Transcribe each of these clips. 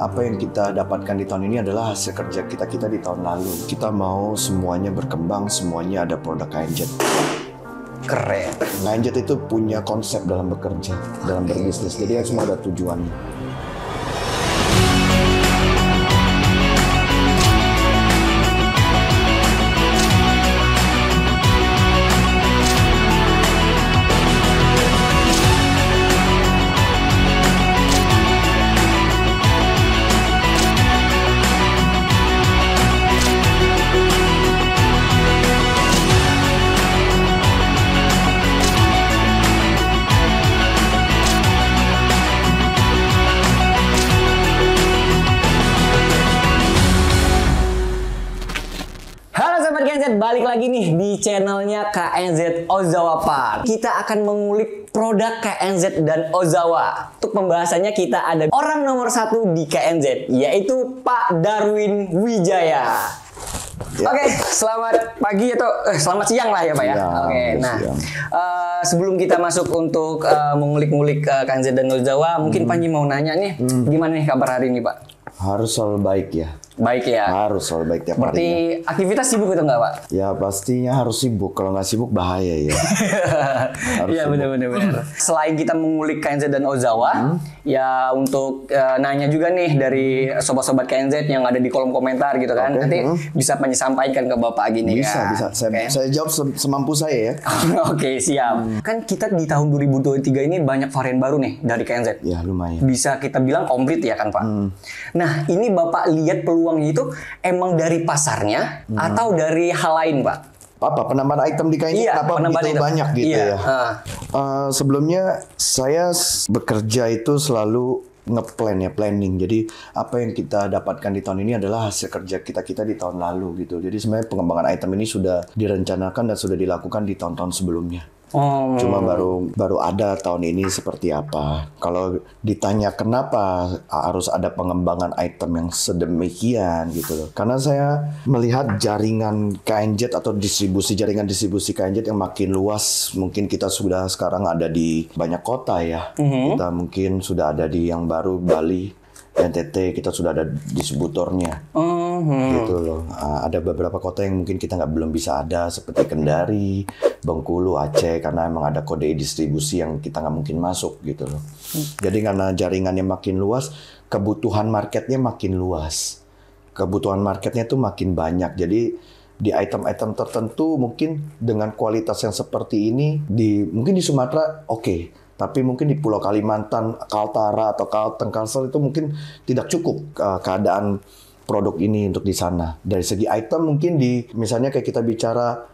Apa yang kita dapatkan di tahun ini adalah hasil kerja kita di tahun lalu. Kita mau semuanya berkembang, semuanya ada produk KNZ. Keren. KNZ itu punya konsep dalam bekerja, dalam berbisnis. Jadi semua ada tujuannya. Balik lagi nih di channelnya KNZ Ozawa Park. Kita akan mengulik produk KNZ dan Ozawa. Untuk pembahasannya kita ada orang nomor 1 di KNZ, yaitu Pak Darwin Wijaya. Ya. Oke, selamat pagi atau selamat siang lah ya Pak ya. Oke, nah sebelum kita masuk untuk mengulik-ngulik KNZ dan Ozawa, mungkin Panji mau nanya nih, gimana nih kabar hari ini Pak? Harus selalu baik ya. Baik ya. Harus selalu baik tiap hari. Berarti aktivitas sibuk itu nggak Pak? Ya pastinya harus sibuk. Kalau nggak sibuk bahaya ya. Iya benar-benar. Selain kita mengulik KNZ dan Ozawa, ya untuk nanya juga nih dari sobat-sobat KNZ yang ada di kolom komentar gitu kan. Nanti bisa sampaikan ke Bapak gini bisa, kan. Bisa. Saya jawab semampu saya ya. Oke, siap. Kan kita di tahun 2023 ini banyak varian baru nih dari KNZ. Ya lumayan. Bisa kita bilang komplit ya kan Pak. Nah ini Bapak lihat peluangnya itu emang dari pasarnya atau dari hal lain Pak? Apa penambahan item di KNZ apa begitu banyak gitu ya? Sebelumnya saya bekerja itu selalu planning. Jadi apa yang kita dapatkan di tahun ini adalah hasil kerja kita di tahun lalu gitu. Jadi sebenarnya pengembangan item ini sudah direncanakan dan sudah dilakukan di tahun-tahun sebelumnya. Cuma baru ada tahun ini seperti apa. Kalau ditanya kenapa harus ada pengembangan item yang sedemikian gitu loh. Karena saya melihat jaringan KNZ atau jaringan distribusi KNZ yang makin luas. Mungkin kita sudah sekarang ada di banyak kota ya. Kita mungkin sudah ada di yang baru Bali, NTT, kita sudah ada distributornya. Gitu loh. Ada beberapa kota yang mungkin kita belum bisa ada seperti Kendari, Bengkulu, Aceh, karena emang ada kode distribusi yang kita nggak mungkin masuk gitu loh. Jadi karena jaringannya makin luas, kebutuhan marketnya makin luas. Kebutuhan marketnya tuh makin banyak. Jadi di item-item tertentu mungkin dengan kualitas yang seperti ini, mungkin di Sumatera oke. Tapi mungkin di Pulau Kalimantan, Kaltara atau Kalteng-Kalsel itu mungkin tidak cukup keadaan produk ini untuk di sana. Dari segi item mungkin misalnya kayak kita bicara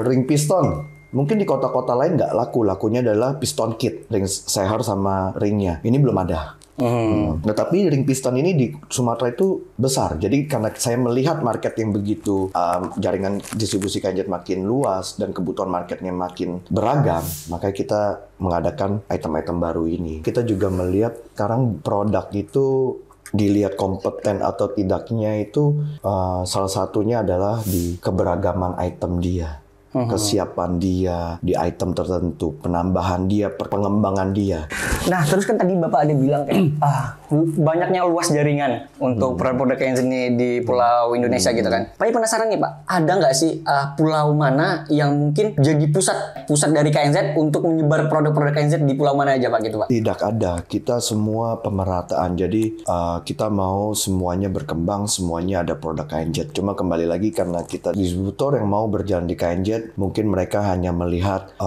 ring piston, mungkin di kota-kota lain nggak laku. Lakunya adalah piston kit, ring seher sama ringnya. Ini belum ada. Nah, tapi ring piston ini di Sumatera itu besar. Jadi karena saya melihat market yang begitu, jaringan distribusi KNZ makin luas dan kebutuhan marketnya makin beragam, makanya kita mengadakan item-item baru ini. Kita juga melihat sekarang produk itu dilihat kompeten atau tidaknya itu salah satunya adalah di keberagaman item dia. Kesiapan dia di item tertentu, penambahan dia, pengembangan dia. Nah, terus kan tadi Bapak ada bilang kayak banyaknya luas jaringan untuk produk-produk KNZ ini di pulau Indonesia gitu kan. Pak penasaran nih Pak, ada nggak sih pulau mana yang mungkin jadi pusat dari KNZ untuk menyebar produk-produk KNZ di pulau mana aja Pak gitu Pak? Tidak ada, kita semua pemerataan. Jadi kita mau semuanya berkembang, semuanya ada produk KNZ. Cuma kembali lagi karena kita distributor yang mau berjalan di KNZ, mungkin mereka hanya melihat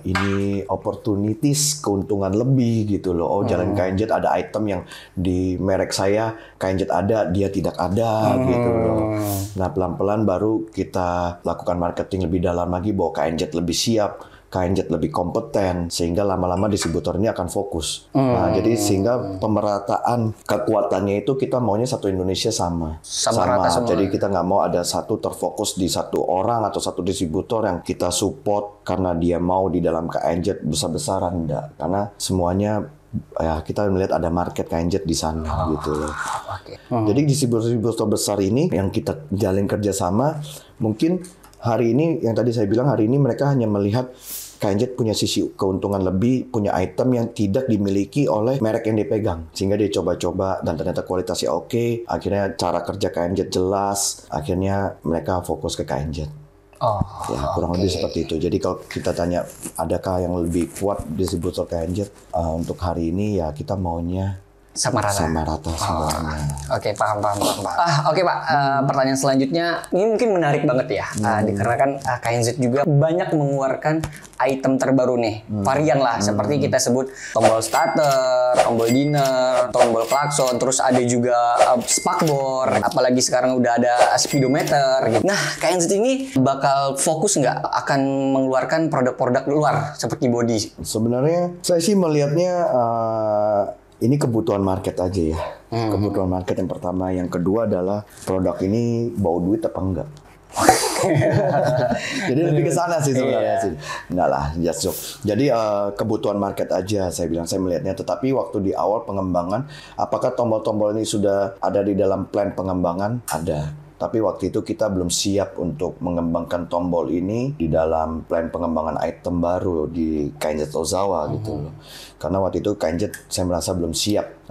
ini opportunities, keuntungan lebih gitu loh. Jalan KNZ ada item yang di merek saya KNZ ada, dia tidak ada gitu loh. Nah pelan-pelan baru kita lakukan marketing lebih dalam lagi bahwa KNZ lebih siap, KNZ lebih kompeten, sehingga lama-lama distributornya akan fokus. Nah, jadi sehingga pemerataan kekuatannya itu kita maunya satu Indonesia sama. Jadi kita nggak mau ada satu terfokus di satu orang atau satu distributor yang kita support karena dia mau di dalam KNZ besar-besaran, enggak. Karena semuanya ya kita melihat ada market KNZ di sana gitu loh. Jadi distributor besar ini yang kita jalin kerjasama, mungkin hari ini yang tadi saya bilang hari ini mereka hanya melihat KNZ punya sisi keuntungan lebih, punya item yang tidak dimiliki oleh merek yang dipegang. Sehingga dia coba-coba dan ternyata kualitasnya oke. Akhirnya cara kerja KNZ jelas. Akhirnya mereka fokus ke KNZ. Ya, kurang lebih seperti itu. Jadi kalau kita tanya adakah yang lebih kuat distributor KNZ untuk hari ini, ya kita maunya sama rata semuanya. Paham. Oke Pak, pertanyaan selanjutnya ini mungkin menarik banget ya, dikarenakan KNZ juga banyak mengeluarkan item terbaru nih, varian lah, seperti kita sebut tombol starter, tombol dinner, tombol klakson, terus ada juga spakbor, apalagi sekarang udah ada speedometer gitu. Nah, KNZ ini bakal fokus nggak akan mengeluarkan produk-produk luar seperti body? Sebenarnya saya sih melihatnya ini kebutuhan market aja ya. Kebutuhan market yang pertama. Yang kedua adalah produk ini bau duit apa enggak. Jadi lebih ke sana sih sebenarnya sih. Enggak lah, just joke. Jadi kebutuhan market aja saya melihatnya. Tetapi waktu di awal pengembangan, apakah tombol-tombol ini sudah ada di dalam plan pengembangan? Ada. Tapi waktu itu kita belum siap untuk mengembangkan tombol ini di dalam plan pengembangan item baru di KNZ Ozawa gitu loh. Karena waktu itu KNZ saya merasa belum siap.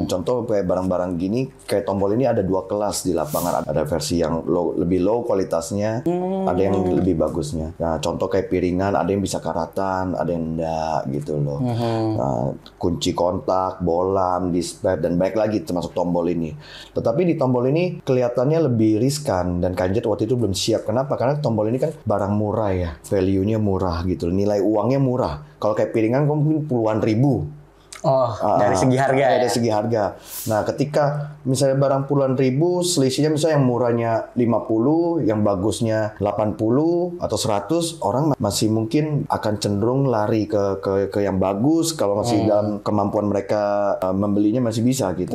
Contoh kayak barang-barang gini, kayak tombol ini ada 2 kelas di lapangan. Ada versi yang lebih low kualitasnya, ada yang lebih bagusnya. Nah, contoh kayak piringan, ada yang bisa karatan, ada yang enggak gitu loh. Nah, kunci kontak, bolam, display, dan baik lagi termasuk tombol ini. Tetapi di tombol ini kelihatannya lebih riskan dan KNZ waktu itu belum siap. Kenapa? Karena tombol ini kan barang murah ya, value-nya murah gitu, nilai uangnya murah. Kalau kayak piringan mungkin puluhan ribu. Dari segi harga ya? Dari segi harga. Nah, ketika misalnya barang puluhan ribu, selisihnya misalnya yang murahnya 50, yang bagusnya 80 atau 100, orang masih mungkin akan cenderung lari ke yang bagus kalau masih dalam kemampuan mereka membelinya masih bisa gitu.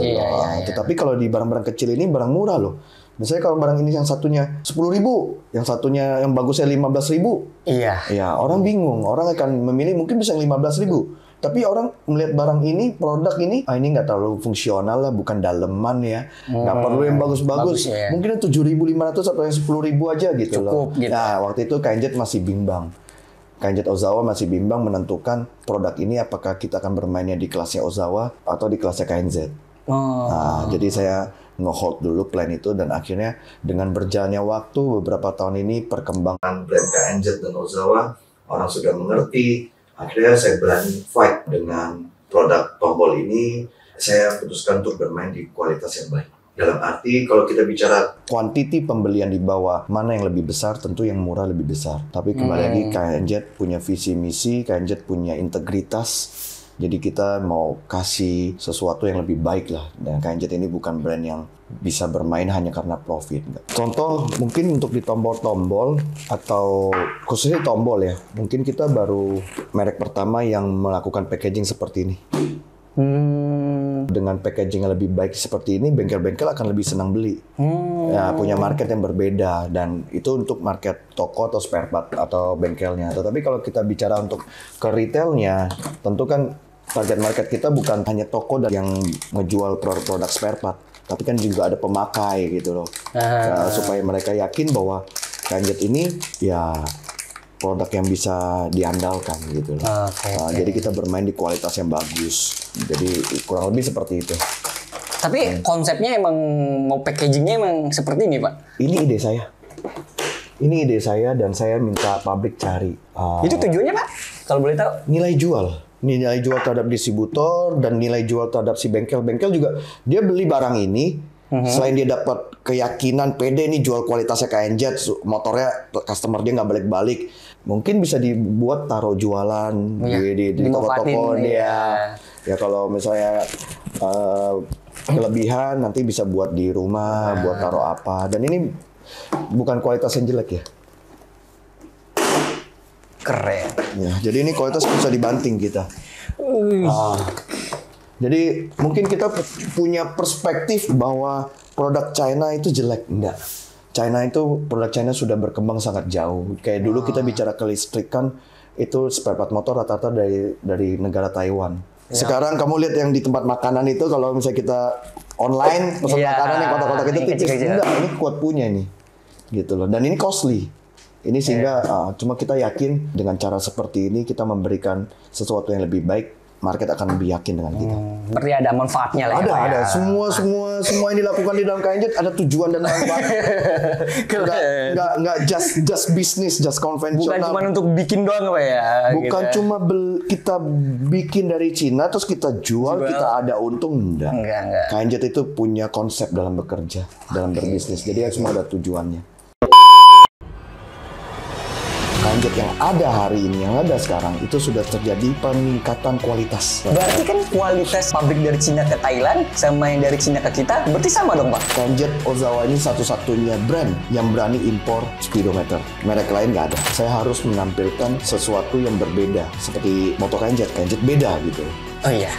Tetapi kalau di barang-barang kecil ini barang murah loh. Misalnya kalau barang ini yang satunya 10.000, yang satunya yang bagusnya 15.000. Ya, orang bingung. Orang akan memilih mungkin bisa yang 15.000. Tapi orang melihat barang ini, produk ini, ini nggak terlalu fungsional lah, bukan daleman ya. Nggak perlu yang bagus-bagus. Ya. Mungkin 7.500 atau yang 10.000 aja gitu. Cukup, loh. Gitu. Nah, waktu itu KNZ masih bimbang. KNZ Ozawa masih bimbang menentukan produk ini apakah kita akan bermainnya di kelasnya Ozawa atau di kelasnya KNZ. Nah, jadi saya nge-hold dulu plan itu dan akhirnya dengan berjalannya waktu beberapa tahun ini perkembangan brand KNZ dan Ozawa, orang sudah mengerti. Akhirnya saya berani fight dengan produk tombol ini. Saya putuskan untuk bermain di kualitas yang baik. Dalam arti kalau kita bicara kuantiti pembelian di bawah, mana yang lebih besar, tentu yang murah lebih besar. Tapi kembali lagi KNZ punya visi misi, KNZ punya integritas. Jadi kita mau kasih sesuatu yang lebih baik lah. Dan KNZ ini bukan brand yang bisa bermain hanya karena profit. Contoh mungkin untuk di tombol-tombol atau khususnya tombol ya. Mungkin kita baru merek pertama yang melakukan packaging seperti ini. Dengan packaging yang lebih baik seperti ini, bengkel-bengkel akan lebih senang beli. Ya, punya market yang berbeda dan itu untuk market toko atau spare part atau bengkelnya. Tetapi kalau kita bicara untuk ke retailnya, tentu kan target market kita bukan hanya toko dan yang ngejual produk spare part, tapi kan juga ada pemakai gitu loh. Supaya mereka yakin bahwa KNZ ini ya produk yang bisa diandalkan gitu loh. Jadi kita bermain di kualitas yang bagus. Jadi kurang lebih seperti itu. Tapi konsepnya emang mau packagingnya emang seperti ini Pak? Ini ide saya. Ini ide saya dan saya minta pabrik cari. Itu tujuannya Pak? Kalau boleh tahu? Nilai jual. Nilai jual terhadap distributor dan nilai jual terhadap si bengkel. Bengkel juga dia beli barang ini, selain dia dapat keyakinan pede nih jual kualitasnya KNZ, motornya customer dia nggak balik-balik, mungkin bisa dibuat taruh jualan di toko-toko dia. Ya kalau misalnya kelebihan nanti bisa buat di rumah, buat taruh apa. Dan ini bukan kualitas yang jelek ya. Keren. Ya, jadi ini kualitas bisa dibanting kita. Jadi mungkin kita punya perspektif bahwa produk China itu jelek. Enggak. China itu, produk China sudah berkembang sangat jauh. Kayak dulu kita bicara kelistrikan, itu spare part motor rata-rata dari negara Taiwan. Ya. Sekarang kamu lihat yang di tempat makanan itu, kalau misalnya kita online pesan makanan yang kotak-kotak itu tipis. Enggak, ini kuat punya ini. Gitu loh. Dan ini costly. Ini sehingga cuma kita yakin dengan cara seperti ini kita memberikan sesuatu yang lebih baik, market akan lebih yakin dengan kita. Berarti ada manfaatnya lah. Ada. Semua yang dilakukan di dalam KNZ ada tujuan dan manfaat. Nggak just business, just konvensional. Bukan cuma untuk bikin doang Pak ya. Bukan gitu. cuma kita bikin dari Cina terus kita jual. Kita ada untung, enggak. KNZ itu punya konsep dalam bekerja, dalam berbisnis. Jadi semua ada tujuannya. KNZ yang ada hari ini, yang ada sekarang, itu sudah terjadi peningkatan kualitas. Berarti kan kualitas pabrik dari Cina ke Thailand sama yang dari Cina ke kita berarti sama dong Pak? KNZ Ozawa ini satu-satunya brand yang berani impor speedometer. Merek lain nggak ada. Saya harus menampilkan sesuatu yang berbeda. Seperti motor KNZ beda gitu. Oh iya.